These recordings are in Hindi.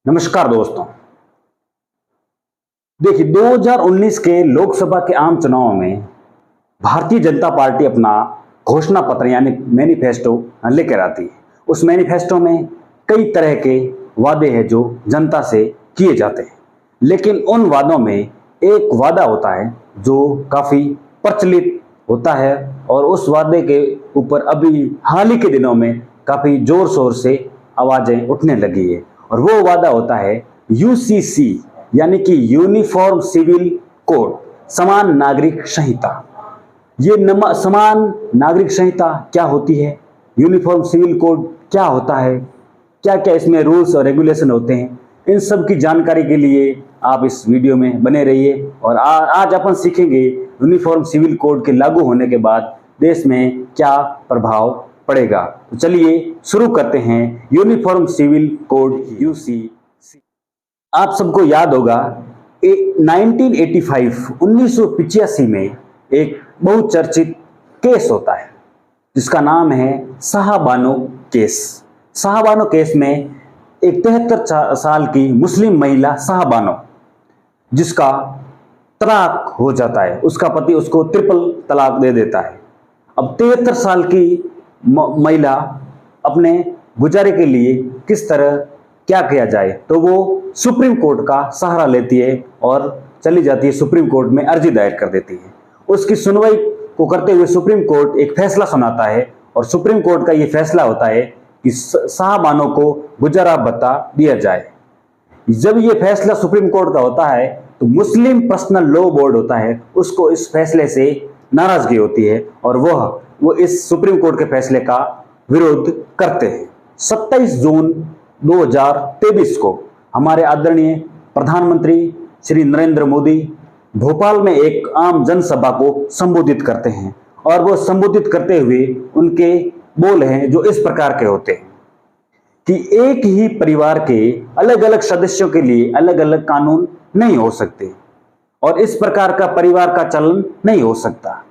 नमस्कार दोस्तों। देखिए 2019 के लोकसभा के आम चुनाव में भारतीय जनता पार्टी अपना घोषणा पत्र यानी मैनिफेस्टो लेकर आती है। उस मैनिफेस्टो में कई तरह के वादे हैं जो जनता से किए जाते हैं, लेकिन उन वादों में एक वादा होता है जो काफी प्रचलित होता है और उस वादे के ऊपर अभी हाल ही के दिनों में काफी जोर शोर से आवाजें उठने लगी है और वो वादा होता है यूसीसी यानी कि यूनिफॉर्म सिविल कोड, समान नागरिक संहिता। ये समान नागरिक संहिता क्या होती है, यूनिफॉर्म सिविल कोड क्या होता है, क्या क्या इसमें रूल्स और रेगुलेशन होते हैं, इन सब की जानकारी के लिए आप इस वीडियो में बने रहिए। और आज अपन सीखेंगे यूनिफॉर्म सिविल कोड के लागू होने के बाद देश में क्या प्रभाव पड़ेगा। तो चलिए शुरू करते हैं यूनिफॉर्म सिविल कोड यूसीसी। आप सबको याद होगा 1985 में एक बहुचर्चित केस होता है जिसका नाम है शाहबानो केस। शाहबानो केस में एक 73 साल की मुस्लिम महिला शाहबानो, जिसका तलाक हो जाता है, उसका पति उसको ट्रिपल तलाक दे देता है। अब 73 साल की महिला अपने गुजारे के लिए किस तरह क्या किया जाए, तो वो सुप्रीम कोर्ट का सहारा लेती है और चली जाती है सुप्रीम कोर्ट में, अर्जी दायर कर देती है। उसकी सुनवाई को करते हुए सुप्रीम कोर्ट एक फैसला सुनाता है और सुप्रीम कोर्ट का ये फैसला होता है कि शाहबानो को गुजारा भत्ता दिया जाए। जब ये फैसला सुप्रीम कोर्ट का होता है तो मुस्लिम पर्सनल लॉ बोर्ड होता है, उसको इस फैसले से नाराजगी होती है और वो इस सुप्रीम कोर्ट के फैसले का विरोध करते हैं। 27 जून 2023 को हमारे आदरणीय प्रधानमंत्री श्री नरेंद्र मोदी भोपाल में एक आम जनसभा को संबोधित करते हैं और वो संबोधित करते हुए उनके बोल हैं जो इस प्रकार के होते हैं कि एक ही परिवार के अलग अलग सदस्यों के लिए अलग अलग कानून नहीं हो सकते और इस प्रकार का परिवार का चलन नहीं हो सकता।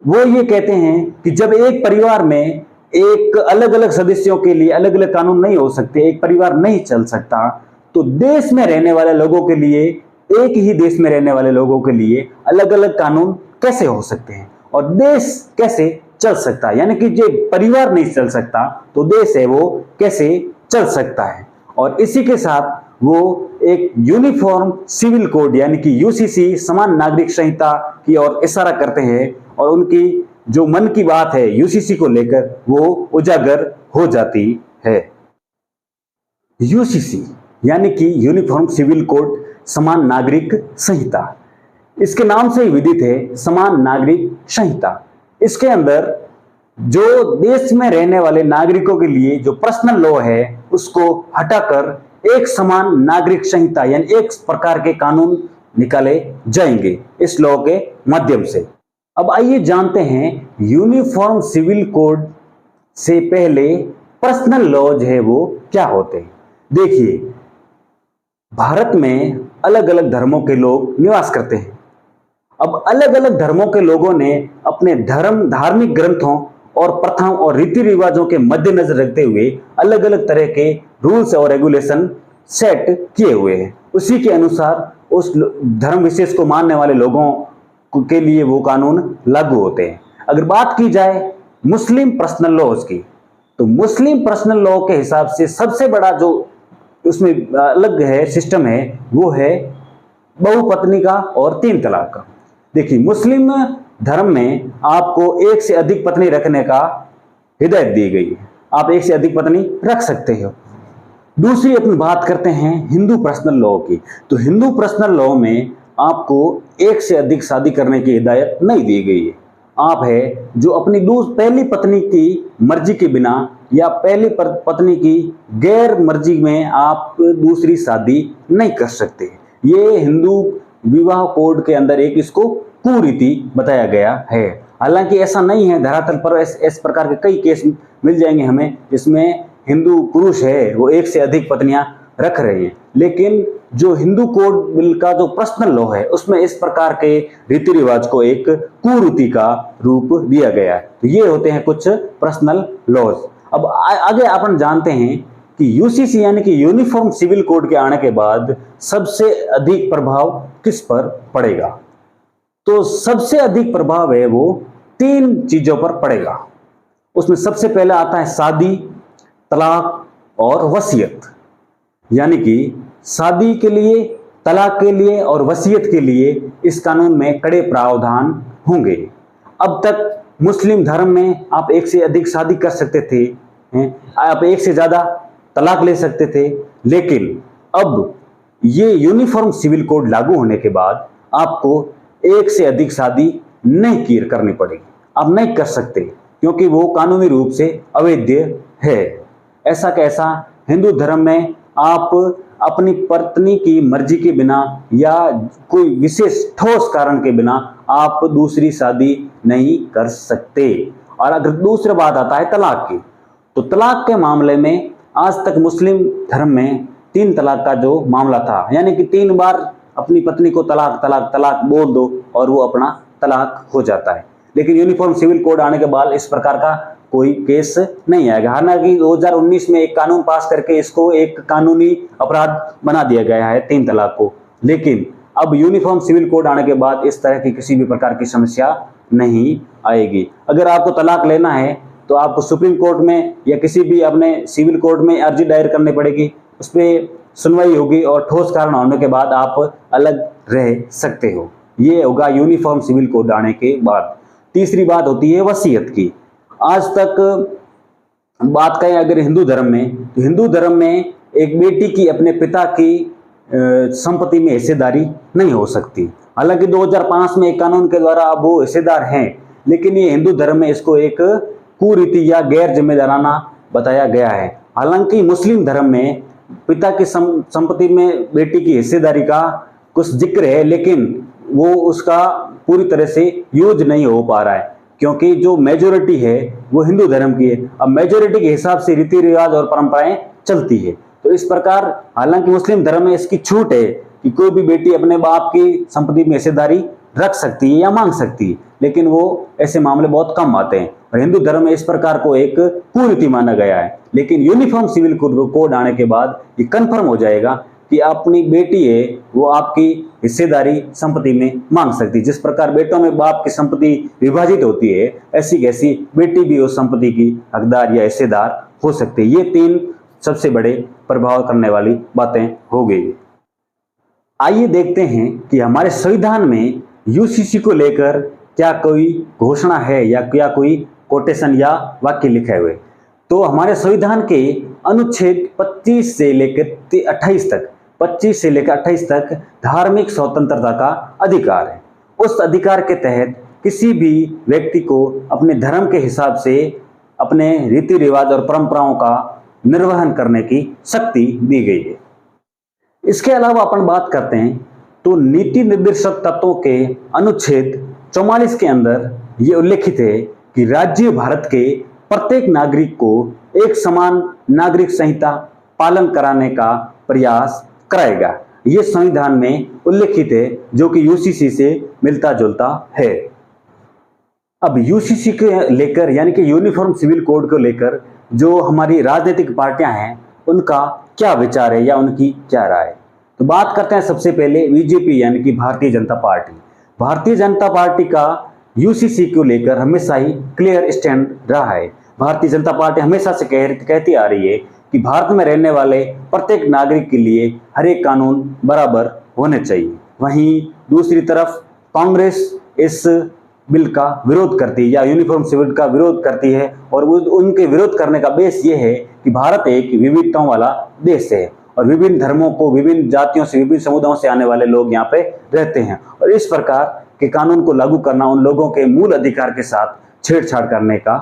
वो ये कहते हैं कि जब एक परिवार में एक अलग अलग सदस्यों के लिए अलग अलग कानून नहीं हो सकते, एक परिवार नहीं चल सकता, तो देश में रहने वाले लोगों के लिए, एक ही देश में रहने वाले लोगों के लिए अलग अलग कानून कैसे हो सकते हैं और देश कैसे चल सकता है। यानी कि जो परिवार नहीं चल सकता तो देश है वो कैसे चल सकता है। और इसी के साथ वो एक यूनिफॉर्म सिविल कोड यानी कि यूसीसी, समान नागरिक संहिता की ओर इशारा करते हैं और उनकी जो मन की बात है यूसीसी को लेकर वो उजागर हो जाती है। यूसीसी यानी कि यूनिफॉर्म सिविल कोड, समान नागरिक संहिता, इसके नाम से ही विदित है समान नागरिक संहिता। इसके अंदर जो देश में रहने वाले नागरिकों के लिए जो पर्सनल लॉ है उसको हटाकर एक समान नागरिक संहिता यानी एक प्रकार के कानून निकाले जाएंगे इस लॉ के माध्यम से। अब आइए जानते हैं यूनिफॉर्म सिविल कोड से पहले पर्सनल लॉज है वो क्या होते हैं। देखिए भारत में अलग अलग धर्मों के लोग निवास करते हैं। अब अलग अलग धर्मों के लोगों ने अपने धार्मिक ग्रंथों और प्रथाओं और रीति रिवाजों के मद्देनजर रखते हुए अलग अलग तरह के रूल्स और रेगुलेशन सेट किए हुए हैं। उसी के अनुसार उस धर्म विशेष को मानने वाले लोगों के लिए वो कानून लागू होते हैं। अगर बात की जाए मुस्लिम पर्सनल लॉज की, तो मुस्लिम पर्सनल लॉ के हिसाब से सबसे बड़ा जो उसमें अलग है सिस्टम है वो है बहुपत्नी का और 3 तलाक का। देखिए मुस्लिम धर्म में आपको एक से अधिक पत्नी रखने का हिदायत दी गई है, आप एक से अधिक पत्नी रख सकते हो। दूसरी अपन बात करते हैं हिंदू पर्सनल लॉ की, तो हिंदू पर्सनल लॉ में आपको एक से अधिक शादी करने की हिदायत नहीं दी गई है। आप है जो अपनी पहली पत्नी की मर्जी के बिना या पहली पत्नी की गैर मर्जी में आप दूसरी शादी नहीं कर सकते। ये हिंदू विवाह कोड के अंदर एक इसको कुरीति बताया गया है। हालांकि ऐसा नहीं है, धरातल पर इस प्रकार के कई केस मिल जाएंगे हमें जिसमें हिंदू पुरुष है वो एक से अधिक पत्नियां रख रहे हैं, लेकिन जो हिंदू कोड बिल का जो पर्सनल लॉ है उसमें इस प्रकार के रीति रिवाज को एक कुरीति का रूप दिया गया है। तो ये होते हैं कुछ पर्सनल लॉज। अब आगे अपन जानते हैं कि यूसीसी यानी कि यूनिफॉर्म सिविल कोड के आने के बाद सबसे अधिक प्रभाव किस पर पड़ेगा। तो सबसे अधिक प्रभाव है वो 3 चीजों पर पड़ेगा। उसमें सबसे पहले आता है शादी, तलाक और वसीयत। यानी कि शादी के लिए, तलाक के लिए और वसीयत के लिए इस कानून में कड़े प्रावधान होंगे। अब तक मुस्लिम धर्म में आप एक से अधिक शादी कर सकते थे, आप एक से ज्यादा तलाक ले सकते थे, लेकिन अब ये यूनिफॉर्म सिविल कोड लागू होने के बाद आपको एक से अधिक शादी नहीं करनी पड़ेगी। आप नहीं कर सकते क्योंकि वो कानूनी रूप से अवैध है। ऐसा कैसा, हिंदू धर्म में आप अपनी पत्नी की मर्जी के बिना या कोई विशेष ठोस कारण के बिना आप दूसरी शादी नहीं कर सकते। और अगर दूसरी बात आता है तलाक की, तो तलाक के मामले में आज तक मुस्लिम धर्म में 3 तलाक का जो मामला था, यानी कि 3 बार अपनी पत्नी को तलाक तलाक तलाक बोल दो और वो अपना तलाक हो जाता है। लेकिन यूनिफॉर्म सिविल कोड आने के बाद इस प्रकार का कोई केस नहीं आएगा। हालांकि 2019 में एक कानून पास करके इसको एक कानूनी अपराध बना दिया गया है 3 तलाक को, लेकिन अब यूनिफॉर्म सिविल कोड आने के बाद इस तरह की किसी भी प्रकार की समस्या नहीं आएगी। अगर आपको तलाक लेना है तो आपको सुप्रीम कोर्ट में या किसी भी अपने सिविल कोर्ट में अर्जी दायर करनी पड़ेगी, उस पर सुनवाई होगी और ठोस कारण होने के बाद आप अलग रह सकते हो। ये होगा यूनिफॉर्म सिविल कोड आने के बाद। तीसरी बात होती है वसीयत की। आज तक बात करें अगर हिंदू धर्म में, तो हिंदू धर्म में एक बेटी की अपने पिता की संपत्ति में हिस्सेदारी नहीं हो सकती। हालांकि 2005 में एक कानून के द्वारा अब वो हिस्सेदार हैं, लेकिन ये हिंदू धर्म में इसको एक कुरीति या गैर जिम्मेदाराना बताया गया है। हालांकि मुस्लिम धर्म में पिता की संपत्ति में बेटी की हिस्सेदारी का कुछ जिक्र है, लेकिन वो उसका पूरी तरह से यूज नहीं हो पा रहा है क्योंकि जो मेजोरिटी है वो हिंदू धर्म की है। अब मेजोरिटी के हिसाब से रीति रिवाज और परंपराएं चलती है। तो इस प्रकार हालांकि मुस्लिम धर्म में इसकी छूट है कि कोई भी बेटी अपने बाप की संपत्ति में हिस्सेदारी रख सकती है या मांग सकती है, लेकिन वो ऐसे मामले बहुत कम आते हैं और हिंदू धर्म में इस प्रकार को एक कुरीति माना गया है। लेकिन यूनिफॉर्म सिविल कोड आने के बाद ये कन्फर्म हो जाएगा कि अपनी बेटी है वो आपकी हिस्सेदारी संपत्ति में मांग सकती है। जिस प्रकार बेटों में बाप की संपत्ति विभाजित होती है, ऐसी कैसी बेटी भी उस संपत्ति की हकदार या हिस्सेदार हो सकती है। ये 3 सबसे बड़े प्रभाव करने वाली बातें हो गई। आइए देखते हैं कि हमारे संविधान में यूसीसी को लेकर क्या कोई घोषणा है या क्या कोई कोटेशन या वाक्य लिखे हुए। तो हमारे संविधान के अनुच्छेद 25 से लेकर 28 तक धार्मिक स्वतंत्रता का अधिकार है। उस अधिकार के तहत किसी भी व्यक्ति को अपने धर्म के हिसाब से अपने रीति रिवाज और परंपराओं का निर्वहन करने की शक्ति दी गई है। इसके अलावा अपन बात करते हैं तो नीति निर्देशक तत्वों के अनुच्छेद 44 के अंदर ये उल्लेखित है कि राज्य भारत के प्रत्येक नागरिक को एक समान नागरिक संहिता पालन कराने का प्रयास कराएगा। ये संविधान में उल्लेखित है जो कि यूसीसी से मिलता जुलता है। अब यूसीसी के लेकर यानी कि यूनिफॉर्म सिविल कोड को लेकर जो हमारी राजनीतिक पार्टियां हैं उनका क्या विचार है या उनकी क्या राय है। तो बात करते हैं सबसे पहले बीजेपी यानी कि भारतीय जनता पार्टी। भारतीय जनता पार्टी का यूसीसी को लेकर हमेशा ही क्लियर स्टैंड रहा है। भारतीय जनता पार्टी हमेशा से कहती आ रही है कि भारत में रहने वाले प्रत्येक नागरिक के लिए हर एक कानून बराबर होने चाहिए। वहीं दूसरी तरफ कांग्रेस इस बिल का विरोध करती है या यूनिफॉर्म सिविल का विरोध करती है और उनके विरोध करने का बेस ये है कि भारत एक विविधताओं वाला देश है और विभिन्न धर्मों को, विभिन्न जातियों से, विभिन्न समुदायों से आने वाले लोग यहाँ पे रहते हैं और इस प्रकार के कानून को लागू करना उन लोगों के मूल अधिकार के साथ छेड़छाड़ करने का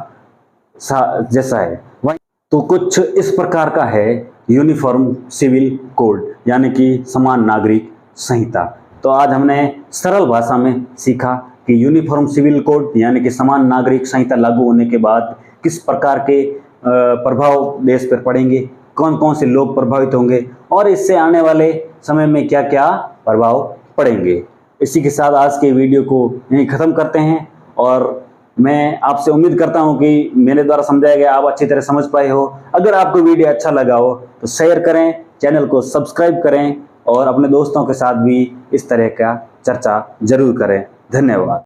जैसा है। वहीं तो कुछ इस प्रकार का है यूनिफॉर्म सिविल कोड यानी कि समान नागरिक संहिता। तो आज हमने सरल भाषा में सीखा कि यूनिफॉर्म सिविल कोड यानी कि समान नागरिक संहिता लागू होने के बाद किस प्रकार के प्रभाव देश पर पड़ेंगे, कौन कौन से लोग प्रभावित होंगे और इससे आने वाले समय में क्या क्या प्रभाव पड़ेंगे। इसी के साथ आज के वीडियो को यहीं ख़त्म करते हैं और मैं आपसे उम्मीद करता हूं कि मेरे द्वारा समझाया गया आप अच्छी तरह समझ पाए हो। अगर आपको वीडियो अच्छा लगा हो तो शेयर करें, चैनल को सब्सक्राइब करें और अपने दोस्तों के साथ भी इस तरह का चर्चा जरूर करें। धन्यवाद।